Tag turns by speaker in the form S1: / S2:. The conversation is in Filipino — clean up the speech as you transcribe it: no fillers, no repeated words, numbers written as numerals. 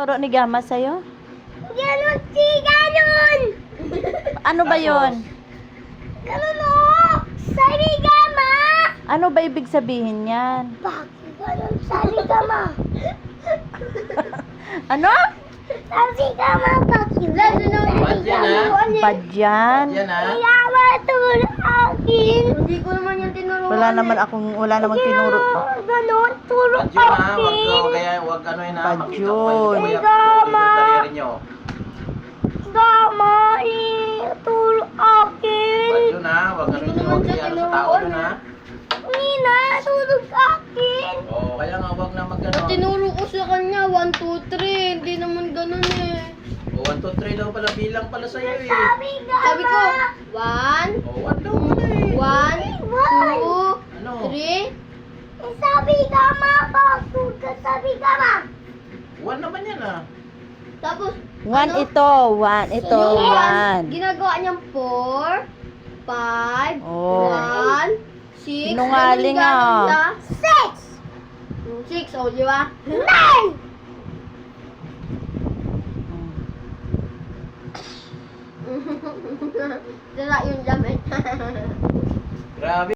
S1: Turo ni Gama sa'yo?
S2: Ganon si ganon!
S1: Ano ba yon?
S2: Ganon o! Sabi Gama!
S1: Ano ba ibig sabihin yan?
S2: Bakit ganon sabi Gama?
S1: Ano?
S2: Sabi Gama, bakit ganon sabi Gama?
S1: Badyan?
S3: Yan ha.
S2: Kaya matulog akin. Hindi ko naman yung tinuruan.
S1: Wala namang tinuro.
S2: Ganon, tulog
S3: Badyo na,
S2: akin.
S3: wag ano yun ha.
S1: Badyon.
S2: Ay, Gama.
S3: Nyo.
S2: Gama, tulog akin.
S3: Badyo na, wag ano yun. Yan sa tao yun ha.
S2: Nina, tulog akin.
S3: Oo, kaya nga wag na mag ano.
S4: Tinuro ko sa kanya, 1, 2, 3. Hindi naman ganun eh.
S3: O, 1, 2, 3 daw pala bilang pala sa'yo eh.
S2: Sabi Gama.
S4: Sabi ko, 1,
S3: O, 1 daw pala eh.
S4: 1, 2,
S3: Ano?
S4: 3.
S2: Sabi Gama, bakit ka sabi Gama?
S3: 1 naman yan ah.
S4: Tapos,
S1: One ito, one ito,
S4: yung
S1: one.
S4: ginagawa niyang 4, 5,
S1: Oh.
S4: 1, 6.
S1: Sinungaling ah.
S4: 6, o, di ba?
S2: 9!
S4: Dala yung damit.
S3: Grabe.